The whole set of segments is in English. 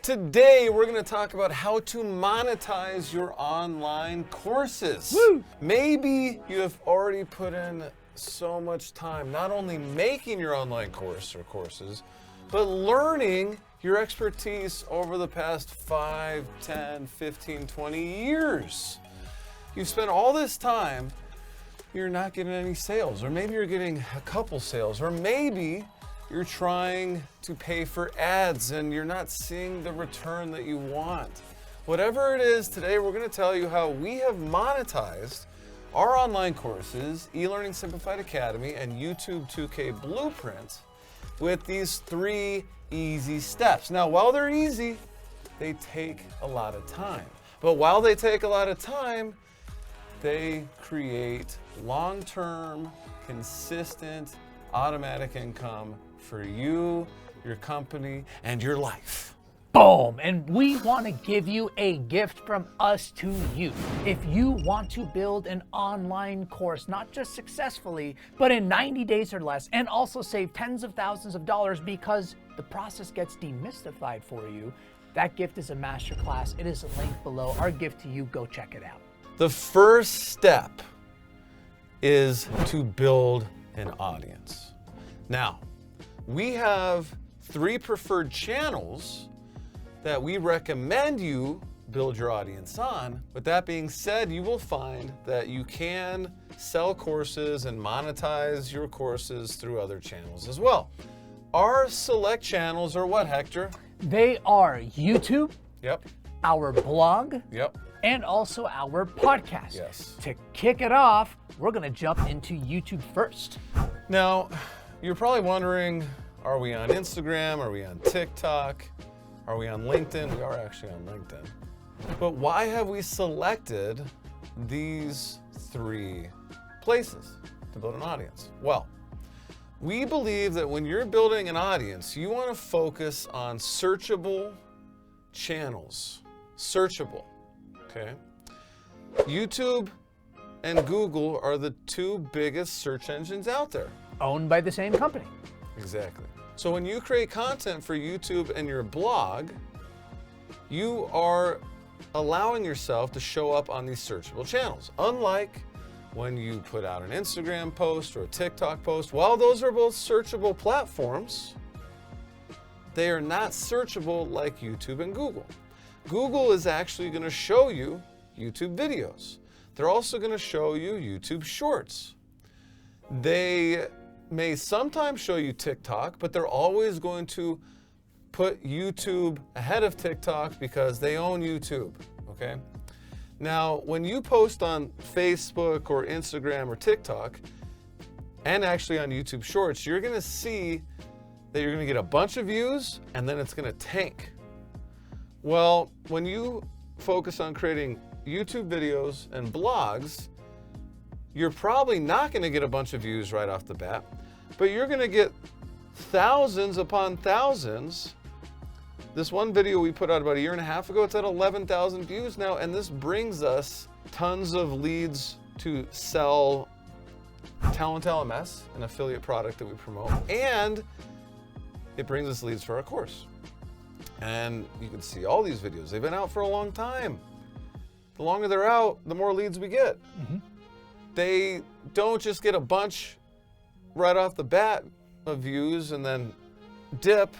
Today, we're going to talk about how to monetize your online courses. Woo! Maybe you have already put in so much time, not only making your online course or courses, but learning your expertise over the past 5, 10, 15, 20 years. You've spent all this time, you're not getting any sales, or maybe you're getting a couple sales, or maybe you're trying to pay for ads and you're not seeing the return that you want. Whatever it is, today we're going to tell you how we have monetized our online courses, eLearning Simplified Academy and YouTube 2K Blueprint, with these 3 easy steps. Now, while they're easy, they take a lot of time. But while they take a lot of time, they create long-term, consistent, automatic income for you, your company, and your life. Boom! And we want to give you a gift from us to you. If you want to build an online course, not just successfully, but in 90 days or less, and also save tens of thousands of dollars because the process gets demystified for you, that gift is a MasterClass. It is linked below. Our gift to you, go check it out. The first step is to build an audience. Now, we have 3 preferred channels that we recommend you build your audience on. With that being said, you will find that you can sell courses and monetize your courses through other channels as well. Our select channels are what, Hector? They are YouTube, Yep, our blog, yep. and also our podcast. Yes. To kick it off, we're going to jump into YouTube first. Now, you're probably wondering, are we on Instagram? Are we on TikTok? Are we on LinkedIn? We are actually on LinkedIn. But why have we selected these 3 places to build an audience? Well, we believe that when you're building an audience, you want to focus on searchable channels. Searchable, okay? YouTube and Google are the 2 biggest search engines out there. Owned by the same company. Exactly. So when you create content for YouTube and your blog, you are allowing yourself to show up on these searchable channels. Unlike when you put out an Instagram post or a TikTok post, while those are both searchable platforms, they are not searchable like YouTube and Google. Google is actually going to show you YouTube videos. They're also going to show you YouTube Shorts. They may sometimes show you TikTok, but they're always going to put YouTube ahead of TikTok because they own YouTube, okay? Now, when you post on Facebook or Instagram or TikTok, and actually on YouTube Shorts, you're gonna see that you're gonna get a bunch of views and then it's gonna tank. Well, when you focus on creating YouTube videos and blogs, you're probably not going to get a bunch of views right off the bat, but you're going to get thousands upon thousands. This one video we put out about 1.5 years ago, it's at 11,000 views now, and this brings us tons of leads to sell Talent LMS, an affiliate product that we promote, and it brings us leads for our course. And you can see all these videos. They've been out for a long time. The longer they're out, the more leads we get. Mm-hmm. They don't just get a bunch right off the bat of views and then dip.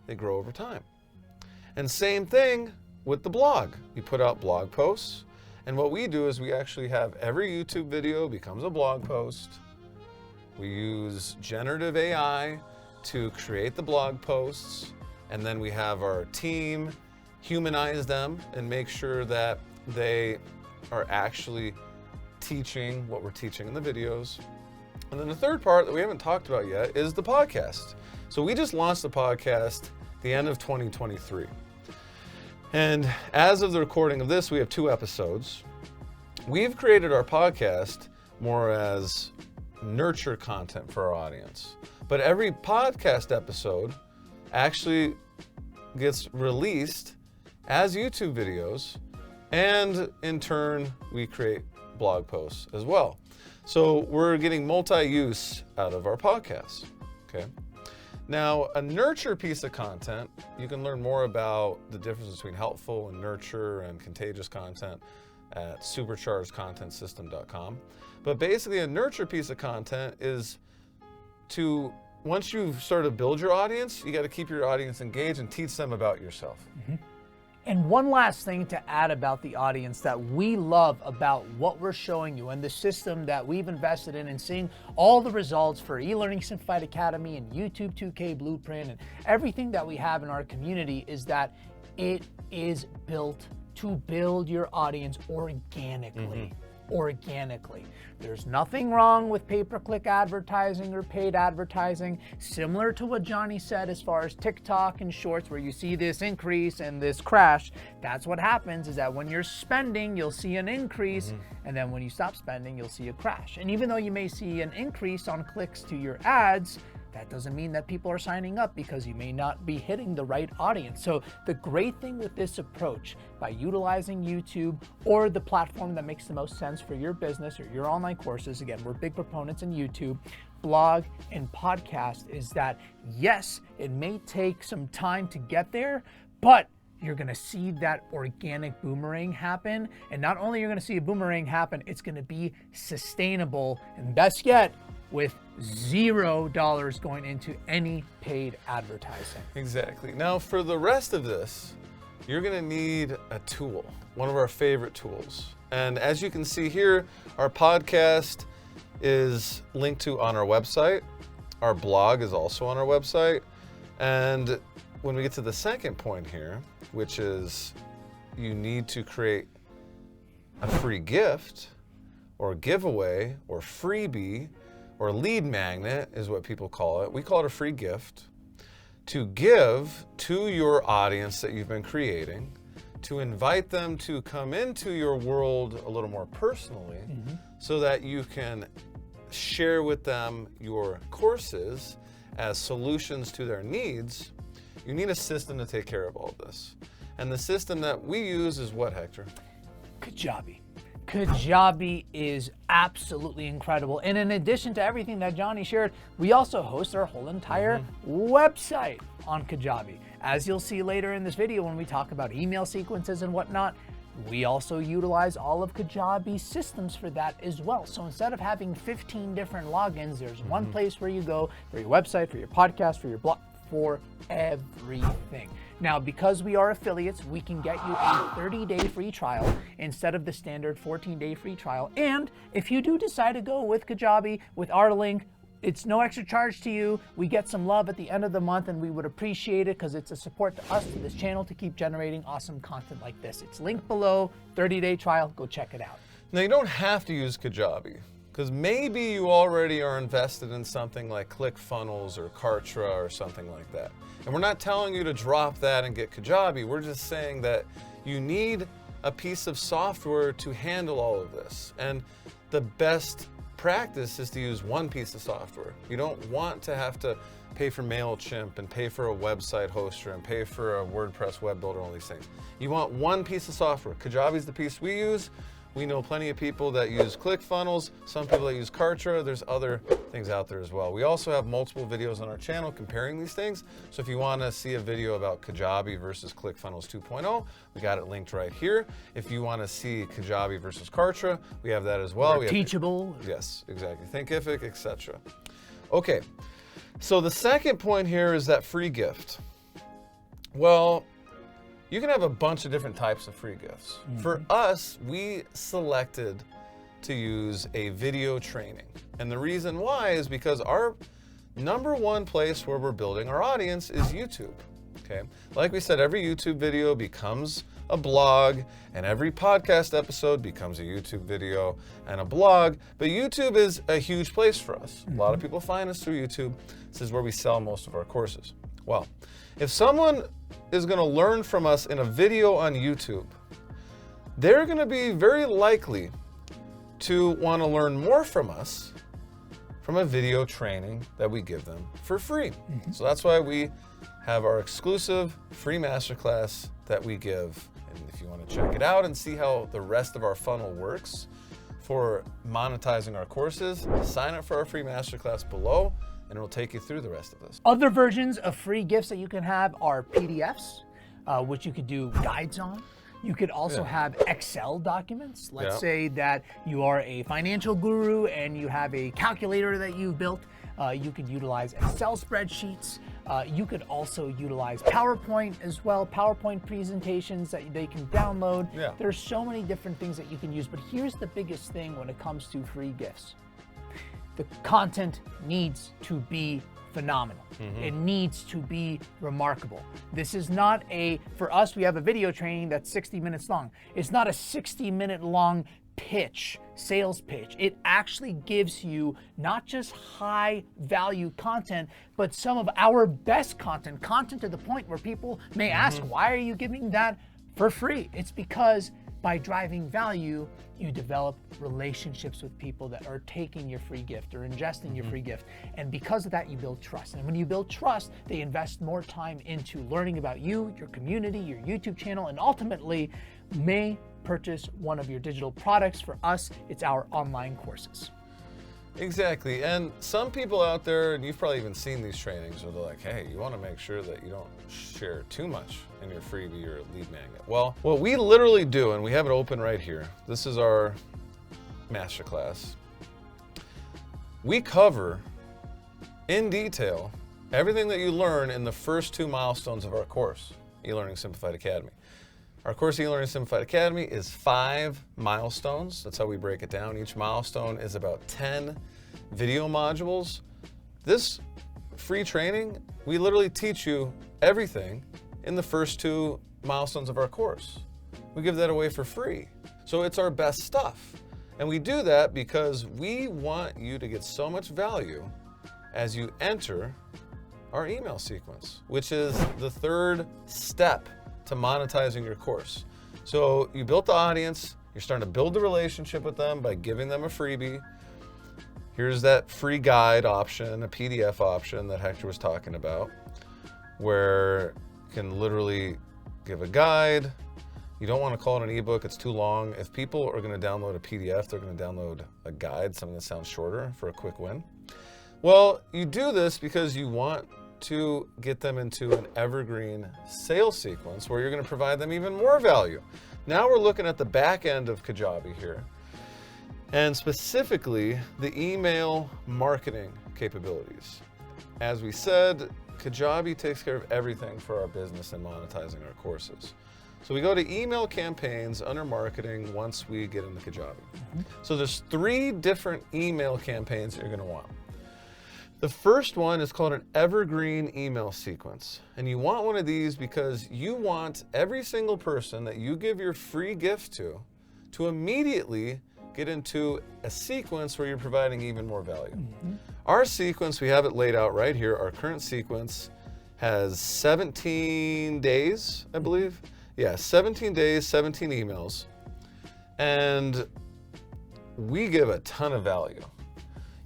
They grow over time. And same thing with the blog. You put out blog posts, and what we do is we actually have every YouTube video becomes a blog post. We use generative AI to create the blog posts, and then we have our team humanize them and make sure that they are actually teaching what we're teaching in the videos. And then the third part that we haven't talked about yet is the podcast. So we just launched the podcast the end of 2023. And as of the recording of this, we have 2 episodes. We've created our podcast more as nurture content for our audience. But every podcast episode actually gets released as YouTube videos, and in turn, we create blog posts as well. So we're getting multi-use out of our podcast, okay? Now, a nurture piece of content, you can learn more about the difference between helpful and nurture and contagious content at superchargedcontentsystem.com. But basically, a nurture piece of content is to, once you've started to build your audience, you got to keep your audience engaged and teach them about yourself. And one last thing to add about the audience that we love about what we're showing you and the system that we've invested in and seeing all the results for eLearning Simplified Academy and YouTube 2K Blueprint and everything that we have in our community is that it is built to build your audience organically. Organically. There's nothing wrong with pay-per-click advertising or paid advertising, similar to what Johnny said as far as TikTok and Shorts, where you see this increase and this crash. That's what happens, is that when you're spending, you'll see an increase, and then when you stop spending, you'll see a crash. And even though you may see an increase on clicks to your ads, that doesn't mean that people are signing up because you may not be hitting the right audience. So the great thing with this approach, by utilizing YouTube or the platform that makes the most sense for your business or your online courses, again, we're big proponents in YouTube, blog, and podcast, is that yes, it may take some time to get there, but you're gonna see that organic boomerang happen. And not only you're gonna see a boomerang happen, it's gonna be sustainable, and best yet, with $0 going into any paid advertising. Exactly. Now, for the rest of this, you're gonna need a tool, one of our favorite tools. And as you can see here, our podcast is linked to on our website. Our blog is also on our website. And when we get to the second point here, which is you need to create a free gift or giveaway or freebie, or lead magnet is what people call it. We call it a free gift to give to your audience that you've been creating, to invite them to come into your world a little more personally, so that you can share with them your courses as solutions to their needs. You need a system to take care of all of this. And the system that we use is what, Hector? Kajabi. Kajabi is absolutely incredible. And in addition to everything that Johnny shared, we also host our whole entire website on Kajabi. As you'll see later in this video when we talk about email sequences and whatnot, we also utilize all of Kajabi's systems for that as well. So instead of having 15 different logins, there's one place where you go for your website, for your podcast, for your blog, for everything. Now, because we are affiliates, we can get you a 30-day free trial instead of the standard 14-day free trial. And if you do decide to go with Kajabi, with our link, it's no extra charge to you. We get some love at the end of the month, and we would appreciate it because it's a support to us, to this channel, to keep generating awesome content like this. It's linked below, 30-day trial. Go check it out. Now, you don't have to use Kajabi, because maybe you already are invested in something like ClickFunnels or Kartra or something like that. And we're not telling you to drop that and get Kajabi. We're just saying that you need a piece of software to handle all of this. And the best practice is to use one piece of software. You don't want to have to pay for MailChimp and pay for a website hoster and pay for a WordPress web builder, all these things. You want one piece of software. Kajabi is the piece we use. We know plenty of people that use ClickFunnels, some people that use Kartra. There's other things out there as well. We also have multiple videos on our channel comparing these things. So if you want to see a video about Kajabi versus ClickFunnels 2.0, we got it linked right here. If you want to see Kajabi versus Kartra, we have that as well. We have Teachable. Yes, exactly. Thinkific, etc. Okay, so the second point here is that free gift. Well, you can have a bunch of different types of free gifts. For us, we selected to use a video training. And the reason why is because our number one place where we're building our audience is YouTube. Okay? Like we said, every YouTube video becomes a blog, and every podcast episode becomes a YouTube video and a blog. But YouTube is a huge place for us. A lot of people find us through YouTube. This is where we sell most of our courses. Well, if someone is going to learn from us in a video on YouTube, they're going to be very likely to want to learn more from us from a video training that we give them for free. So that's why we have our exclusive free masterclass that we give. And if you want to check it out and see how the rest of our funnel works for monetizing our courses, sign up for our free masterclass below and it'll take you through the rest of this. Other versions of free gifts that you can have are PDFs, which you could do guides on. You could also have Excel documents. Let's say that you are a financial guru and you have a calculator that you've built. You could utilize Excel spreadsheets. You could also utilize PowerPoint as well, PowerPoint presentations that they can download. There's so many different things that you can use, but here's the biggest thing when it comes to free gifts. The content needs to be phenomenal. It needs to be remarkable. This is not for us, we have a video training that's 60 minutes long. It's not a 60-minute long pitch, sales pitch. It actually gives you not just high value content, but some of our best content to the point where people may ask, why are you giving that for free? It's because by driving value, you develop relationships with people that are taking your free gift or ingesting your free gift. And because of that, you build trust. And when you build trust, they invest more time into learning about you, your community, your YouTube channel, and ultimately may purchase one of your digital products. For us, it's our online courses. Exactly. And some people out there, and you've probably even seen these trainings, where they're like, hey, you want to make sure that you don't share too much in your freebie or lead magnet. Well, what we literally do, and we have it open right here, this is our MasterClass. We cover in detail everything that you learn in the first 2 milestones of our course, eLearning Simplified Academy. Our course, eLearning Simplified Academy, is 5 milestones. That's how we break it down. Each milestone is about 10 video modules. This free training, we literally teach you everything in the first 2 milestones of our course. We give that away for free. So it's our best stuff. And we do that because we want you to get so much value as you enter our email sequence, which is the 3rd step to monetizing your course. So you built the audience, you're starting to build the relationship with them by giving them a freebie. Here's that free guide option, a PDF option that Hector was talking about, where you can literally give a guide. You don't want to call it an ebook, it's too long. If people are going to download a PDF, they're going to download a guide, something that sounds shorter for a quick win. Well, you do this because you want to get them into an evergreen sales sequence where you're going to provide them even more value. Now we're looking at the back end of Kajabi here, and specifically the email marketing capabilities. As we said, Kajabi takes care of everything for our business and monetizing our courses. So we go to email campaigns under marketing once we get into Kajabi. So there's 3 different email campaigns that you're going to want. The first one is called an evergreen email sequence. And you want one of these because you want every single person that you give your free gift to immediately get into a sequence where you're providing even more value. Our sequence, we have it laid out right here. Our current sequence has 17 days, I believe. Yeah, 17 days, 17 emails. And we give a ton of value.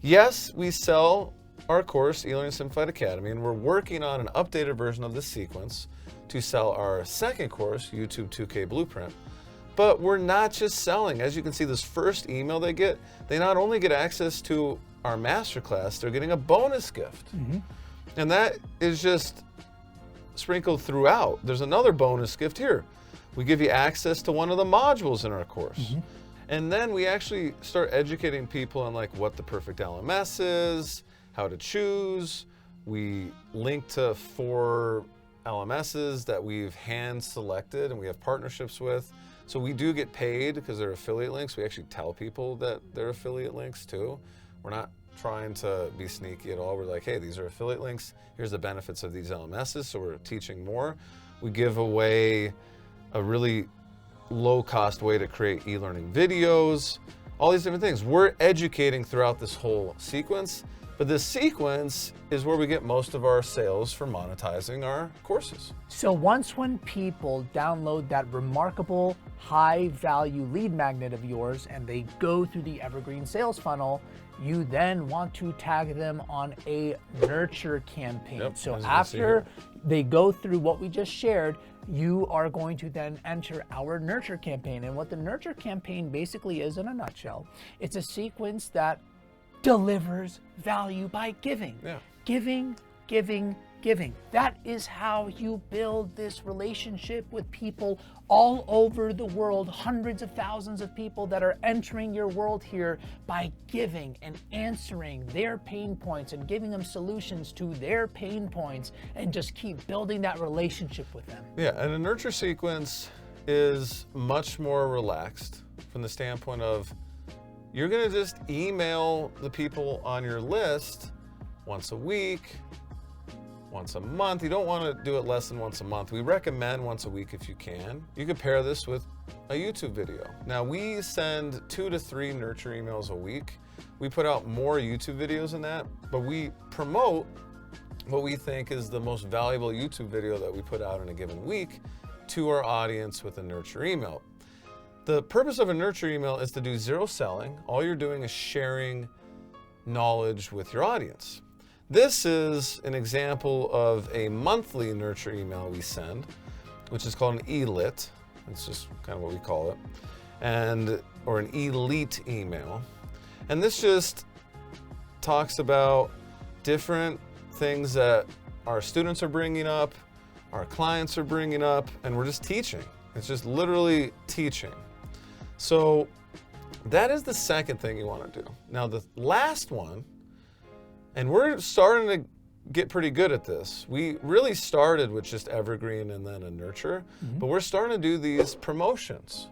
Yes, we sell our course, eLearning Simplified Academy, and we're working on an updated version of this sequence to sell our second course, YouTube 2K Blueprint. But we're not just selling. As you can see, this first email they get, they not only get access to our MasterClass, they're getting a bonus gift. And that is just sprinkled throughout. There's another bonus gift here. We give you access to one of the modules in our course. And then we actually start educating people on like what the perfect LMS is, how to choose. We link to 4 LMSs that we've hand selected and we have partnerships with. So we do get paid because they're affiliate links. We actually tell people that they're affiliate links too. We're not trying to be sneaky at all. We're like, hey, these are affiliate links. Here's the benefits of these LMSs. So we're teaching more. We give away a really low cost way to create e-learning videos, all these different things. We're educating throughout this whole sequence. But this sequence is where we get most of our sales for monetizing our courses. So when people download that remarkable high value lead magnet of yours and they go through the evergreen sales funnel, you then want to tag them on a nurture campaign. So after they go through what we just shared, you are going to then enter our nurture campaign. And what the nurture campaign basically is in a nutshell, it's a sequence that delivers value by giving. Giving, giving, giving. That is how you build this relationship with people all over the world, hundreds of thousands of people that are entering your world here by giving and answering their pain points and giving them solutions to their pain points, and just keep building that relationship with them. Yeah, and a nurture sequence is much more relaxed from the standpoint of you're gonna just email the people on your list once a week, once a month. You don't want to do it less than once a month. We recommend once a week if you can. You could pair this with a YouTube video. Now, we send 2 to 3 nurture emails a week. We put out more YouTube videos than that, but we promote what we think is the most valuable YouTube video that we put out in a given week to our audience with a nurture email. The purpose of a nurture email is to do 0 selling. All you're doing is sharing knowledge with your audience. This is an example of a monthly nurture email we send, which is called an eLit. It's just kind of what we call it, or an elite email. And this just talks about different things that our students are bringing up, our clients are bringing up, and we're just teaching. It's just literally teaching. So that is the second thing you want to do. Now, the last one, and we're starting to get pretty good at this. We really started with just evergreen and then a nurture, but we're starting to do these promotions.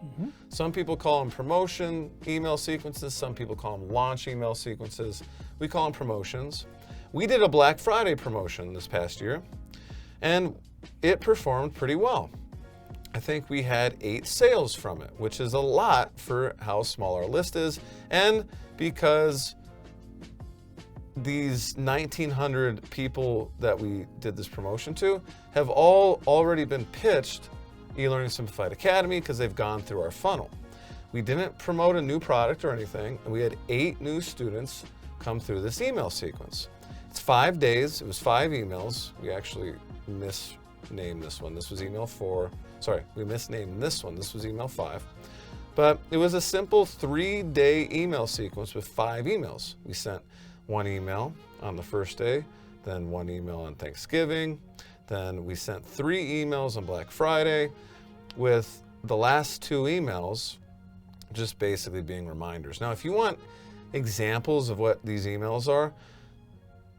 Some people call them promotion email sequences. Some people call them launch email sequences. We call them promotions. We did a Black Friday promotion this past year, and it performed pretty well. I think we had 8 sales from it, which is a lot for how small our list is, and because these 1,900 people that we did this promotion to have all already been pitched eLearning Simplified Academy because they've gone through our funnel. We didn't promote a new product or anything, and we had 8 new students come through this email sequence. It's 5 days, it was 5 emails. We actually misnamed this one. This was email 4. Sorry, we misnamed this one. This was email 5. But it was a simple 3-day email sequence with 5 emails. We sent 1 email on the first day, then 1 email on Thanksgiving, then we sent 3 emails on Black Friday, with the last 2 emails just basically being reminders. Now, if you want examples of what these emails are,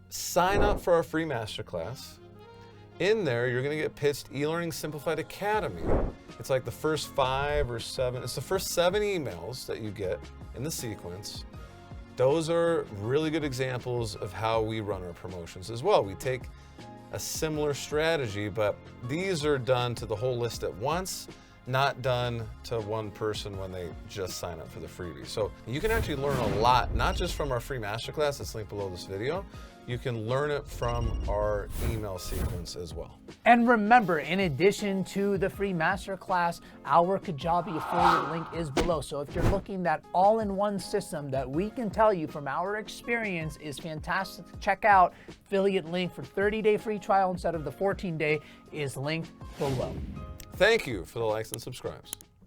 sign up for our free MasterClass. In there, you're going to get pitched eLearning Simplified Academy. It's like the first 5 or 7, it's the first 7 emails that you get in the sequence. Those are really good examples of how we run our promotions as well. We take a similar strategy, but these are done to the whole list at once, not done to one person when they just sign up for the freebie. So you can actually learn a lot, not just from our free masterclass that's linked below this video. You can learn it from our email sequence as well. And remember, in addition to the free masterclass, our Kajabi affiliate link is below. So if you're looking that all-in-one system that we can tell you from our experience is fantastic to check out, affiliate link for 30-day free trial instead of the 14-day is linked below. Thank you for the likes and subscribes.